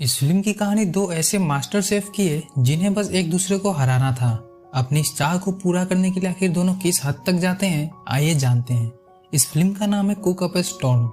इस फिल्म की कहानी दो ऐसे मास्टर शेफ की है जिन्हें बस एक दूसरे को हराना था। अपनी इस चाह को पूरा करने के लिए आखिर दोनों किस हद तक जाते हैं, आइए जानते हैं। इस फिल्म का नाम है कुक अप ए स्टॉर्म।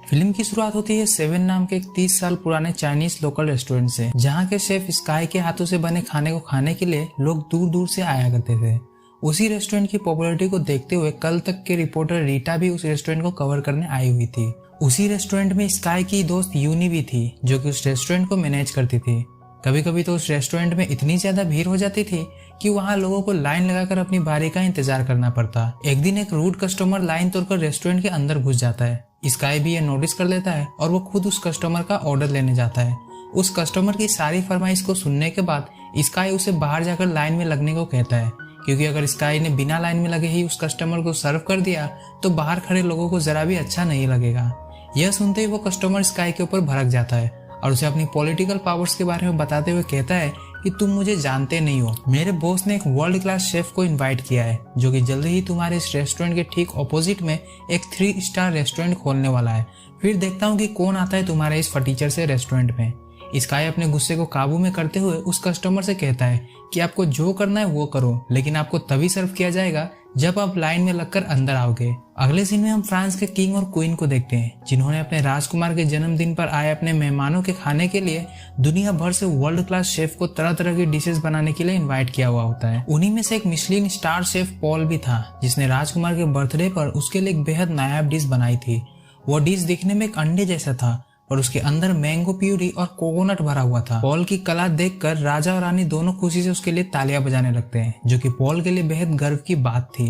फिल्म की शुरुआत होती है सेवन नाम के एक 30 साल पुराने चाइनीज लोकल रेस्टोरेंट से, जहाँ के शेफ स्काई के हाथों से बने खाने को खाने के लिए लोग दूर दूर से आया करते थे। उसी रेस्टोरेंट की पॉपुलैरिटी को देखते हुए कल तक के रिपोर्टर रीटा भी उस रेस्टोरेंट को कवर करने आई हुई थी। उसी रेस्टोरेंट में स्काई की दोस्त यूनी भी थी, जो कि उस रेस्टोरेंट को मैनेज करती थी। कभी कभी तो उस रेस्टोरेंट में इतनी ज्यादा भीड़ हो जाती थी कि वहाँ लोगों को लाइन लगाकर अपनी बारी का इंतजार करना पड़ता। एक दिन एक रूड कस्टमर लाइन तोड़कर रेस्टोरेंट के अंदर घुस जाता है। स्काई भी ये नोटिस कर लेता है और वो खुद उस कस्टमर का ऑर्डर लेने जाता है। उस कस्टमर की सारी फरमाइश को सुनने के बाद स्काई उसे बाहर जाकर लाइन में लगने को कहता है, क्योंकि अगर स्काई ने बिना लाइन में लगे ही उस कस्टमर को सर्व कर दिया तो बाहर खड़े लोगों को जरा भी अच्छा नहीं लगेगा। यह सुनते ही वो कस्टमर स्काई के ऊपर भड़क जाता है और उसे अपनी पॉलिटिकल पावर्स के बारे में बताते हुए कहता है कि तुम मुझे जानते नहीं हो, मेरे बॉस ने एक वर्ल्ड क्लास शेफ को इनवाइट किया है जो कि जल्दी ही तुम्हारे इस रेस्टोरेंट के ठीक ऑपोजिट में एक 3 स्टार रेस्टोरेंट खोलने वाला है। फिर देखता हूँ कि कौन आता है तुम्हारे इस फटीचर से रेस्टोरेंट में। स्काई अपने गुस्से को काबू में करते हुए उस कस्टमर से कहता है कि आपको जो करना है वो करो, लेकिन आपको तभी सर्व किया जाएगा जब आप लाइन में लगकर अंदर आओगे। अगले सीन में हम फ्रांस के किंग और क्वीन को देखते हैं, जिन्होंने अपने राजकुमार के जन्मदिन पर आए अपने मेहमानों के खाने के लिए दुनिया भर से वर्ल्ड क्लास शेफ को तरह तरह की डिशेस बनाने के लिए इनवाइट किया हुआ होता है। उन्हीं में से एक मिशेलिन स्टार शेफ पॉल भी था, जिसने राजकुमार के बर्थडे पर उसके लिए एक बेहद नायाब डिश बनाई थी। वो डिश दिखने में एक अंडे जैसा था और उसके अंदर मैंगो प्यूरी और कोकोनट भरा हुआ था। पॉल की कला देखकर राजा और रानी दोनों खुशी से उसके लिए तालियां बजाने लगते हैं, जो कि पॉल के लिए बेहद गर्व की बात थी।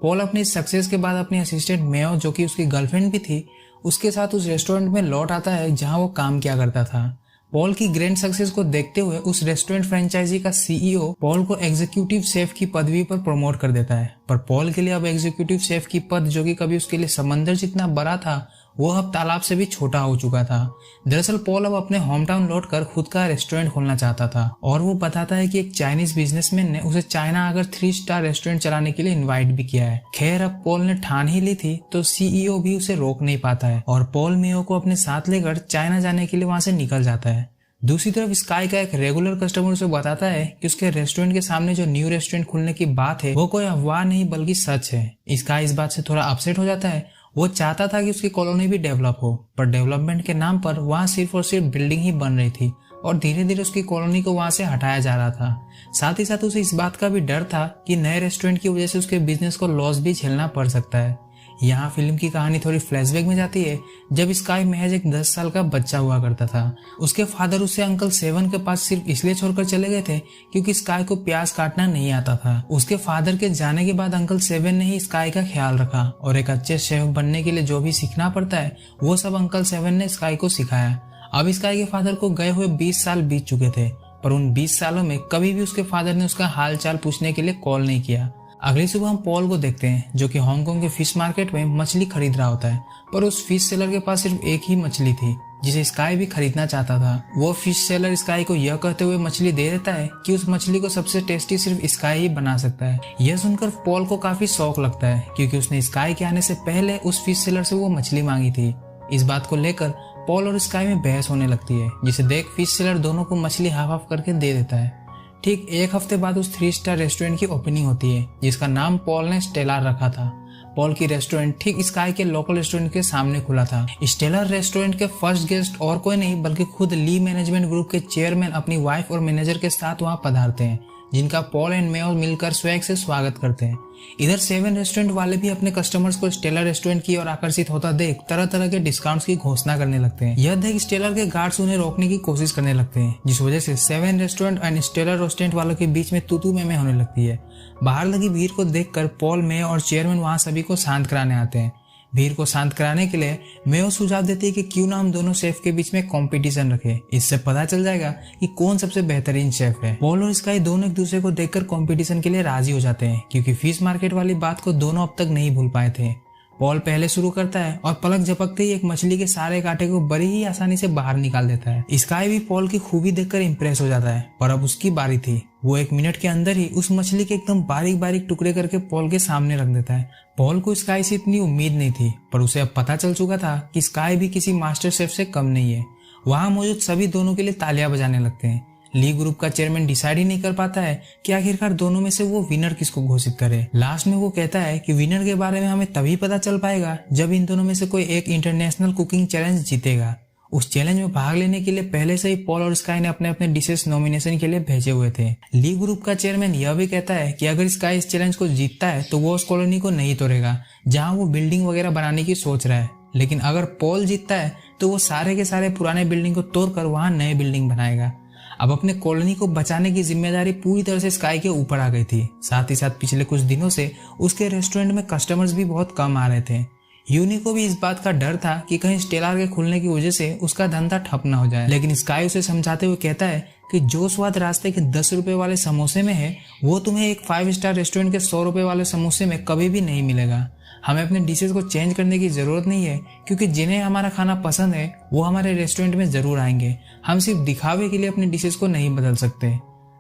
पॉल अपनी सक्सेस के बाद अपनी असिस्टेंट मेयो, जो कि उसकी गर्लफ्रेंड भी थी, उसके साथ उस रेस्टोरेंट में लौट आता है जहां वो काम किया करता था। पॉल की ग्रैंड सक्सेस को देखते हुए उस रेस्टोरेंट फ्रेंचाइजी का सीईओ पॉल को एग्जीक्यूटिव शेफ की पदवी पर प्रमोट कर देता है। पर पॉल के लिए अब एग्जीक्यूटिव शेफ की पद, जो कि कभी उसके लिए समंदर जितना बड़ा था, वो अब तालाब से भी छोटा हो चुका था। दरअसल पॉल अब अपने होम टाउन लौटकर खुद का रेस्टोरेंट खोलना चाहता था और वो बताता है कि एक चाइनीज बिजनेसमैन ने उसे चाइना आकर 3 स्टार रेस्टोरेंट चलाने के लिए इनवाइट भी किया है। खैर, अब पॉल ने ठान ही ली थी तो सीईओ भी उसे रोक नहीं पाता है और पॉल मेयो को अपने साथ लेकर चाइना जाने के लिए वहां से निकल जाता है। दूसरी तरफ स्काई का एक रेगुलर कस्टमर उसे बताता है कि उसके रेस्टोरेंट के सामने जो न्यू रेस्टोरेंट खुलने की बात है वो कोई अफवाह नहीं बल्कि सच है। स्काई इस बात से थोड़ा अपसेट हो जाता है। वो चाहता था कि उसकी कॉलोनी भी डेवलप हो, पर डेवलपमेंट के नाम पर वहाँ सिर्फ और सिर्फ बिल्डिंग ही बन रही थी और धीरे धीरे उसकी कॉलोनी को वहाँ से हटाया जा रहा था। साथ ही साथ उसे इस बात का भी डर था कि नए रेस्टोरेंट की वजह से उसके बिजनेस को लॉस भी झेलना पड़ सकता है। यहाँ फिल्म की कहानी थोड़ी फ्लैशबैक में जाती है, जब स्काई महज एक 10 साल का बच्चा हुआ करता था। उसके फादर उसे अंकल सेवन के पास सिर्फ इसलिए छोड़कर चले गए थे क्योंकि स्काई को प्याज काटना नहीं आता था। उसके फादर के जाने के बाद अंकल सेवन ने ही स्काई का ख्याल रखा और एक अच्छे शेफ बनने के लिए जो भी सीखना पड़ता है वो सब अंकल सेवन ने स्काई को सिखाया। अब स्काई के फादर को गए हुए 20 साल बीत चुके थे, पर उन 20 सालों में कभी भी उसके फादर ने उसका हाल चाल पूछने के लिए कॉल नहीं किया। अगली सुबह हम पॉल को देखते हैं, जो कि हांगकांग के फिश मार्केट में मछली खरीद रहा होता है, पर उस फिश सेलर के पास सिर्फ एक ही मछली थी जिसे स्काई भी खरीदना चाहता था। वो फिश सेलर स्काई को यह कहते हुए मछली दे देता है कि उस मछली को सबसे टेस्टी सिर्फ स्काई ही बना सकता है। यह सुनकर पॉल को काफी शौक लगता है, क्योंकि उसने स्काई के आने से पहले उस फिश सेलर से वो मछली मांगी थी। इस बात को लेकर पॉल और स्काई में बहस होने लगती है, जिसे देख फिश सेलर दोनों को मछली हाफ हाफ करके दे देता है। ठीक 1 हफ्ते बाद उस 3 स्टार रेस्टोरेंट की ओपनिंग होती है, जिसका नाम पॉल ने स्टेलर रखा था। पॉल की रेस्टोरेंट ठीक स्काई के लोकल रेस्टोरेंट के सामने खुला था। स्टेलर रेस्टोरेंट के फर्स्ट गेस्ट और कोई नहीं बल्कि खुद ली मैनेजमेंट ग्रुप के चेयरमैन अपनी वाइफ और मैनेजर के साथ वहां पधारते हैं, जिनका पॉल एंड मेयो मिलकर स्वैग से स्वागत करते हैं। इधर 7 रेस्टोरेंट वाले भी अपने कस्टमर्स को स्टेलर रेस्टोरेंट की ओर आकर्षित होता देख तरह तरह के डिस्काउंट्स की घोषणा करने लगते हैं। यह देख स्टेलर के गार्ड्स उन्हें रोकने की कोशिश करने लगते हैं, जिस वजह से 7 रेस्टोरेंट एंड स्टेलर रेस्टोरेंट वालों के बीच में तू में होने लगती है। बाहर लगी भीड़ को देखकर पॉल, मेयो और चेयरमैन वहां सभी को शांत कराने आते हैं। भीड़ को शांत कराने के लिए मेयो सुझाव देती है कि क्यों ना हम दोनों शेफ के बीच में कंपटीशन रखें, इससे पता चल जाएगा कि कौन सबसे बेहतरीन शेफ है। पॉल और स्काई दोनों एक दूसरे को देखकर कंपटीशन के लिए राजी हो जाते हैं, क्योंकि फिश मार्केट वाली बात को दोनों अब तक नहीं भूल पाए थे। पॉल पहले शुरू करता है और पलक झपकते ही एक मछली के सारे कांटे को बड़ी ही आसानी से बाहर निकाल देता है। स्काई भी पॉल की खूबी देखकर इंप्रेस हो जाता है, पर अब उसकी बारी थी। वो 1 मिनट के अंदर ही उस मछली के एकदम बारीक बारीक टुकड़े करके पॉल के सामने रख देता है। पॉल को स्काई से इतनी उम्मीद नहीं थी, पर उसे अब पता चल चुका था कि स्काई भी किसी मास्टर शेफ से कम नहीं है। वहाँ मौजूद सभी दोनों के लिए तालियां बजाने लगते हैं। ली ग्रुप का चेयरमैन डिसाइड ही नहीं कर पाता है कि आखिरकार दोनों में से वो विनर किसको घोषित करे। लास्ट में वो कहता है कि विनर के बारे में हमें तभी पता चल पाएगा जब इन दोनों में से कोई एक इंटरनेशनल कुकिंग चैलेंज जीतेगा। उस चैलेंज में भाग लेने के लिए पहले से ही पॉल और स्काई ने अपने अपने डिशेस नॉमिनेशन के लिए भेजे हुए थे। ली ग्रुप का चेयरमैन यह भी कहता है कि अगर स्काई इस चैलेंज को जीतता है तो वो उस कॉलोनी को नहीं तोड़ेगा जहाँ वो बिल्डिंग वगैरह बनाने की सोच रहा है, लेकिन अगर पॉल जीतता है तो वो सारे के सारे पुराने बिल्डिंग को तोड़कर वहाँ नए बिल्डिंग बनाएगा। अब अपने कॉलोनी को बचाने की जिम्मेदारी पूरी तरह से स्काई के ऊपर आ गई थी। साथ ही साथ पिछले कुछ दिनों से उसके रेस्टोरेंट में कस्टमर्स भी बहुत कम आ रहे थे। यूनी को भी इस बात का डर था कि कहीं स्टेलार के खुलने की वजह से उसका धंधा ठप न हो जाए, लेकिन स्काई उसे समझाते हुए कहता है कि जो स्वाद रास्ते के 10 रुपए वाले समोसे में है वो तुम्हें एक 5 स्टार रेस्टोरेंट के 100 रुपए वाले समोसे में कभी भी नहीं मिलेगा। हमें अपने डिशेज को चेंज करने की जरूरत नहीं है, क्योंकि जिन्हें हमारा खाना पसंद है वो हमारे रेस्टोरेंट में जरूर आएंगे। हम सिर्फ दिखावे के लिए अपने डिशेज को नहीं बदल सकते।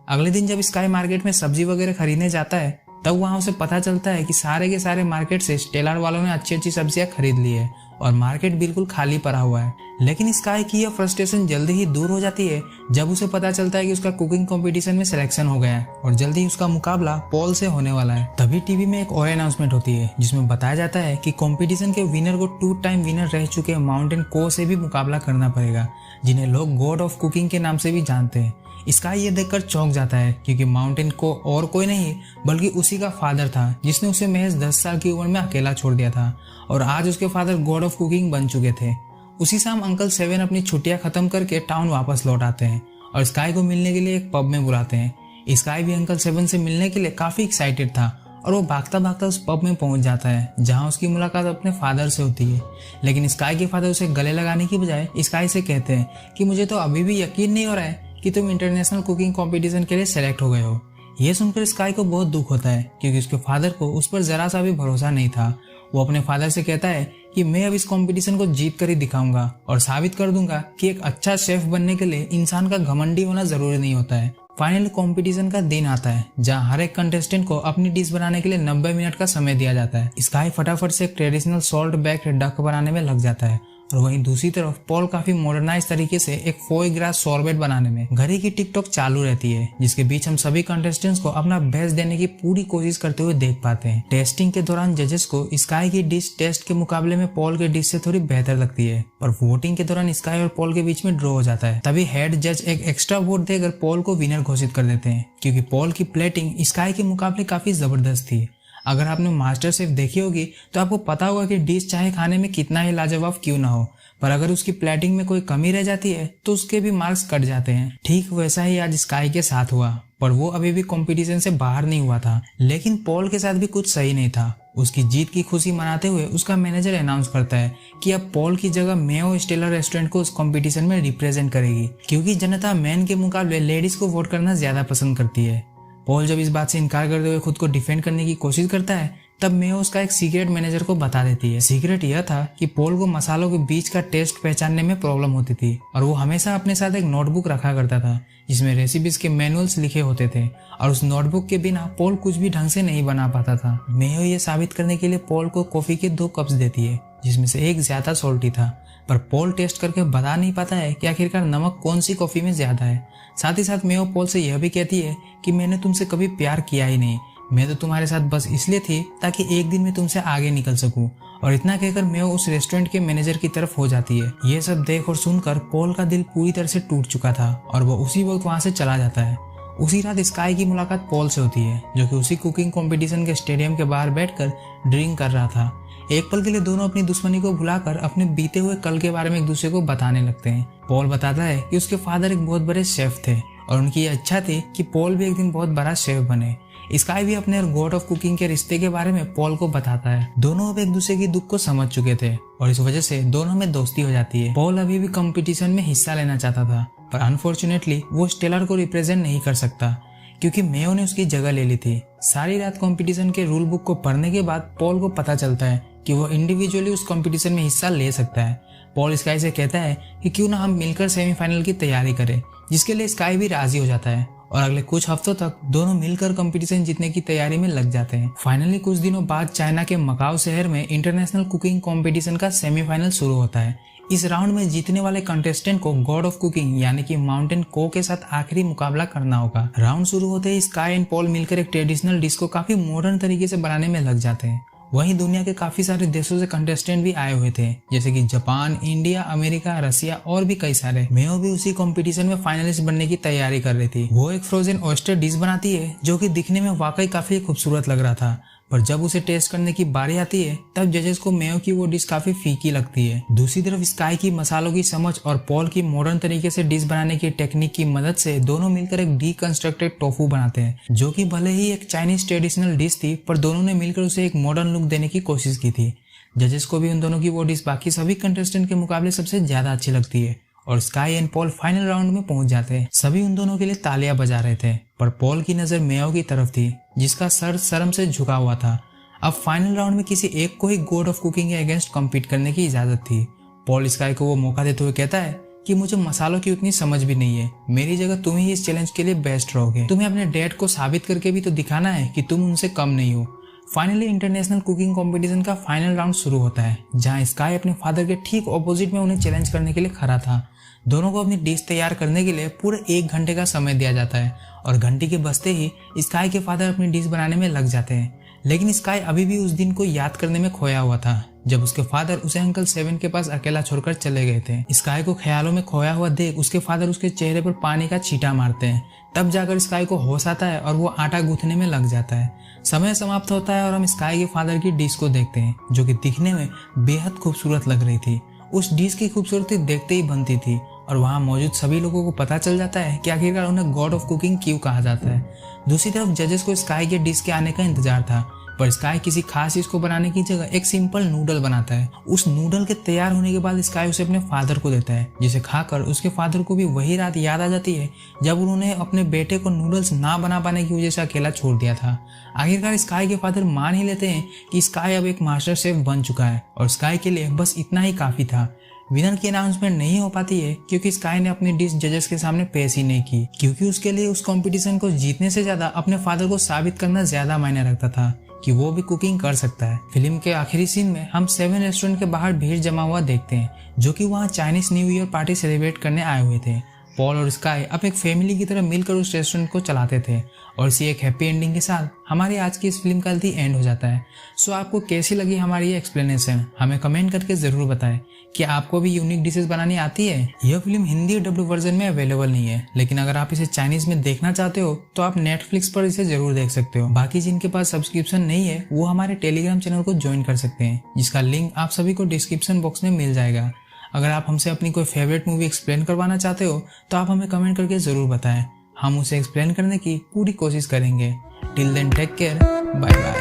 अगले दिन जब स्काई मार्केट में सब्जी वगैरह खरीदने जाता है तब वहां उसे पता चलता है कि सारे के सारे मार्केट से स्टेलार वालों ने अच्छी अच्छी सब्जियां खरीद ली है और मार्केट बिल्कुल खाली पड़ा हुआ है। लेकिन स्काई की यह फ्रस्ट्रेशन जल्दी ही दूर हो जाती है जब उसे पता चलता है कि उसका कुकिंग कंपटीशन में सिलेक्शन हो गया है और जल्दी ही उसका मुकाबला पॉल से होने वाला है। तभी टीवी में एक और अनाउंसमेंट होती है जिसमें बताया जाता है कि कंपटीशन के विनर को 2 टाइम विनर रह चुके माउंटेन को से भी मुकाबला करना पड़ेगा, जिन्हें लोग गॉड ऑफ कुकिंग के नाम से भी जानते हैं। स्काई ये देखकर चौंक जाता है क्योंकि माउंटेन को और कोई नहीं बल्कि उसी का फादर था जिसने उसे महज 10 साल की उम्र में अकेला छोड़ दिया था और आज उसके फादर गॉड ऑफ कुकिंग बन चुके थे। उसी शाम अंकल 7 अपनी छुट्टियां खत्म करके टाउन वापस लौट आते हैं और स्काई को मिलने के लिए एक पब में बुलाते हैं। स्काई भी अंकल 7 से मिलने के लिए काफी एक्साइटेड था और वो भागता भागता उस पब में पहुंच जाता है जहां उसकी मुलाकात अपने फादर से होती है। लेकिन स्काई के फादर उसे गले लगाने की बजाय स्काई से कहते हैं कि मुझे तो अभी भी यकीन नहीं हो रहा है कि तुम इंटरनेशनल कुकिंग कंपटीशन के लिए सेलेक्ट हो गए हो। ये सुनकर स्काई को बहुत दुख होता है क्योंकि उसके फादर को उस पर जरा सा भी भरोसा नहीं था। वो अपने फादर से कहता है कि मैं अब इस कंपटीशन को जीत कर ही दिखाऊंगा और साबित कर दूंगा कि एक अच्छा शेफ बनने के लिए इंसान का घमंडी होना जरूरी नहीं होता है। फाइनली कंपटीशन का दिन आता है जहां हर एक कंटेस्टेंट को अपनी डिश बनाने के लिए 90 मिनट का समय दिया जाता है। स्काई फटाफट से एक ट्रेडिशनल सॉल्ट बेक्ड डक बनाने में लग जाता है और वहीं दूसरी तरफ पॉल काफी मॉडर्नाइज तरीके से एक फोई ग्रास सॉर्बेट बनाने में। घड़ी की टिकटॉक चालू रहती है जिसके बीच हम सभी कंटेस्टेंट्स को अपना बेस्ट देने की पूरी कोशिश करते हुए देख पाते हैं। टेस्टिंग के दौरान जजेस को स्काई की डिश टेस्ट के मुकाबले में पॉल के डिश से थोड़ी बेहतर लगती है, पर वोटिंग के दौरान स्काई और पॉल के बीच में ड्रॉ हो जाता है। तभी हेड जज एक एक्स्ट्रा वोट देकर पॉल को विनर घोषित कर देते हैं क्योंकि पॉल की प्लेटिंग स्काई के मुकाबले काफी जबरदस्त थी। अगर आपने मास्टर शेफ देखी होगी तो आपको पता होगा कि डिश चाहे खाने में कितना ही लाजवाब क्यों ना हो, पर अगर उसकी प्लेटिंग में कोई कमी रह जाती है तो उसके भी मार्क्स कट जाते हैं। ठीक वैसा ही आज स्काई के साथ हुआ, पर वो अभी भी कंपटीशन से बाहर नहीं हुआ था। लेकिन पॉल के साथ भी कुछ सही नहीं था। उसकी जीत की खुशी मनाते हुए उसका मैनेजर अनाउंस करता है कि अब पॉल की जगह मेयो स्टेलर रेस्टोरेंट को उस कंपटीशन में रिप्रेजेंट करेगी क्योंकि जनता मैन के मुकाबले लेडीज को वोट करना ज्यादा पसंद करती है। पॉल जब इस बात से इनकार करते हुए खुद को डिफेंड करने की कोशिश करता है तब मेयो उसका एक सीक्रेट मैनेजर को बता देती है। सीक्रेट यह था कि पॉल को मसालों के बीच का टेस्ट पहचानने में प्रॉब्लम होती थी और वो हमेशा अपने साथ एक नोटबुक रखा करता था जिसमें रेसिपीज के मैनुअल्स लिखे होते थे और उस नोटबुक के बिना पॉल कुछ भी ढंग से नहीं बना पाता था। मेयो ये साबित करने के लिए पॉल को कॉफी के 2 कप्स देती है जिसमें से एक ज्यादा सॉल्टी था, पर पॉल टेस्ट करके बता नहीं पाता है कि आखिरकार नमक कौन सी कॉफी में ज्यादा है। साथ ही साथ मेयो पॉल से यह भी कहती है कि मैंने तुमसे कभी प्यार किया ही नहीं, मैं तो तुम्हारे साथ बस इसलिए थी ताकि एक दिन मैं तुमसे आगे निकल सकूं। और इतना कहकर मेयो उस रेस्टोरेंट के मैनेजर की तरफ हो जाती है। ये सब देख और सुनकर पॉल का दिल पूरी तरह से टूट चुका था और वो उसी वक्त वहां से चला जाता है। उसी रात स्काई की मुलाकात पॉल से होती है जो कि उसी कुकिंग कंपटीशन के स्टेडियम के बाहर बैठकर ड्रिंक कर रहा था। एक पल के लिए दोनों अपनी दुश्मनी को भुलाकर अपने बीते हुए कल के बारे में एक दूसरे को बताने लगते हैं। पॉल बताता है कि उसके फादर एक बहुत बड़े शेफ थे और उनकी ये इच्छा थी कि पॉल भी एक दिन बहुत बड़ा शेफ बने। स्काई भी अपने गॉड ऑफ कुकिंग के रिश्ते के बारे में पॉल को बताता है। दोनों अब एक दूसरे की दुख को समझ चुके थे और इस वजह से दोनों में दोस्ती हो जाती है। पॉल अभी भी कंपटीशन में हिस्सा लेना चाहता था, पर अनफॉर्चुनेटली वो स्टेलर को रिप्रेजेंट नहीं कर सकता क्योंकि मेयो ने उसकी जगह ले ली थी। सारी रात कंपटीशन के रूल बुक को पढ़ने के बाद पॉल को पता चलता है कि वो इंडिविजुअली उस कंपटीशन में हिस्सा ले सकता है। पॉल स्काई से कहता है कि क्यों ना हम मिलकर सेमीफाइनल की तैयारी करें, जिसके लिए स्काई भी राजी हो जाता है और अगले कुछ हफ्तों तक दोनों मिलकर कंपटीशन जीतने की तैयारी में लग जाते हैं। फाइनली कुछ दिनों बाद चाइना के मकाओ शहर में इंटरनेशनल कुकिंग कंपटीशन का सेमीफाइनल शुरू होता है। इस राउंड में जीतने वाले कंटेस्टेंट को गॉड ऑफ कुकिंग यानी कि माउंटेन को के साथ आखिरी मुकाबला करना होगा। राउंड शुरू होते ही स्काई एंड पॉल मिलकर एक ट्रेडिशनल डिश को काफी मॉडर्न तरीके से बनाने में लग जाते हैं। वहीं दुनिया के काफी सारे देशों से कंटेस्टेंट भी आए हुए थे, जैसे कि जापान, इंडिया, अमेरिका, रसिया और भी कई सारे। मेयो भी उसी कंपटीशन में फाइनलिस्ट बनने की तैयारी कर रही थी। वो एक फ्रोजन ऑयस्टर डिश बनाती है जो कि दिखने में वाकई काफी खूबसूरत लग रहा था, पर जब उसे टेस्ट करने की बारी आती है तब जजेस को मेयो की वो डिश काफी फीकी लगती है। दूसरी तरफ स्काई की मसालों की समझ और पॉल की मॉडर्न तरीके से डिश बनाने की टेक्निक की मदद से दोनों मिलकर एक डीकंस्ट्रक्टेड टोफू बनाते हैं, जो कि भले ही एक चाइनीज ट्रेडिशनल डिश थी, पर दोनों ने मिलकर उसे एक मॉडर्न लुक देने की कोशिश की थी। जजेस को भी उन दोनों की वो डिश बाकी सभी कंटेस्टेंट के मुकाबले सबसे ज्यादा अच्छी लगती है और sky and Paul final round में पहुंच जाते हैं। सभी उन दोनों के लिए तालियां बजा रहे थे, पर पॉल की नजर मेयो की तरफ थी, जिसका सर शर्म से झुका हुआ था। अब फाइनल राउंड में किसी एक को ही गॉड ऑफ कुकिंग के अगेंस्ट कम्पीट करने की इजाजत थी। पॉल स्काई को वो मौका देते हुए कहता है कि मुझे मसालों की उतनी समझ भी नहीं है, मेरी जगह तुम ही इस चैलेंज के लिए बेस्ट रहोगे। तुम्हें अपने डैड को साबित करके भी तो दिखाना है कि तुम उनसे कम नहीं हो। फाइनली इंटरनेशनल कुकिंग कंपटीशन का फाइनल राउंड शुरू होता है, जहां स्काई अपने फादर के ठीक ऑपोजिट में उन्हें चैलेंज करने के लिए खड़ा था। दोनों को अपनी डिश तैयार करने के लिए पूरे 1 घंटे का समय दिया जाता है और घंटी के बजते ही स्काई के फादर अपनी डिश बनाने में लग जाते हैं। लेकिन स्काई अभी भी उस दिन को याद करने में खोया हुआ था जब उसके फादर उसे अंकल 7 के पास अकेला छोड़कर चले गए थे। स्काई को ख्यालों में खोया हुआ देख उसके फादर उसके चेहरे पर पानी का छींटा मारते हैं। तब जाकर स्काई को होश आता है और वो आटा गूंथने में लग जाता है। समय समाप्त होता है और हम स्काई के फादर की डिश को देखते हैं, जो कि दिखने में बेहद खूबसूरत लग रही थी। उस डिश की खूबसूरती देखते ही बनती थी और वहां मौजूद सभी लोगों को पता चल जाता है कि आखिरकार उन्हें गॉड ऑफ कुकिंग क्यों कहा जाता है। दूसरी तरफ जजेस को स्काई के डिश के आने का इंतजार था, पर स्काई किसी खास चीज को बनाने की जगह एक सिंपल नूडल बनाता है। उस नूडल के तैयार होने के बाद स्काई उसे अपने फादर को देता है, जिसे खाकर उसके फादर को भी वही रात याद आ जाती है जब उन्होंने अपने बेटे को नूडल्स ना बना पाने की वजह से अकेला छोड़ दिया था। आखिरकार स्काई के फादर मान ही लेते हैं कि स्काई अब एक मास्टर शेफ बन चुका है और स्काई के लिए बस इतना ही काफी था। विनर की अनाउंसमेंट नहीं हो पाती है क्योंकि स्काई ने अपनी डिश जजेस के सामने पेश ही नहीं की, क्योंकि उसके लिए उस कंपटीशन को जीतने से ज्यादा अपने फादर को साबित करना ज्यादा मायने रखता था कि वो भी कुकिंग कर सकता है। फिल्म के आखिरी सीन में हम 7 रेस्टोरेंट के बाहर भीड़ जमा हुआ देखते हैं, जो कि वहाँ Chinese new year party celebrate करने आए हुए थे। पॉल और स्काई अब एक फैमिली की तरह मिलकर उस रेस्टोरेंट को चलाते थे और इसी एक हैप्पी एंडिंग के साथ हमारी आज की इस फिल्म का दी एंड हो जाता है। सो आपको कैसी लगी हमारी ये एक्सप्लेनेशन, हमें कमेंट करके जरूर बताएं। कि आपको भी यूनिक डिशेस बनानी आती है? यह फिल्म हिंदी और डब्ल्यू वर्जन में अवेलेबल नहीं है, लेकिन अगर आप इसे चाइनीज में देखना चाहते हो तो आप नेटफ्लिक्स पर इसे जरूर देख सकते हो। बाकी जिनके पास सब्सक्रिप्शन नहीं है वो हमारे टेलीग्राम चैनल को ज्वाइन कर सकते हैं, जिसका लिंक आप सभी को डिस्क्रिप्शन बॉक्स में मिल जाएगा। अगर आप हमसे अपनी कोई फेवरेट मूवी एक्सप्लेन करवाना चाहते हो तो आप हमें कमेंट करके जरूर बताएं, हम उसे एक्सप्लेन करने की पूरी कोशिश करेंगे। Till then take care, bye bye.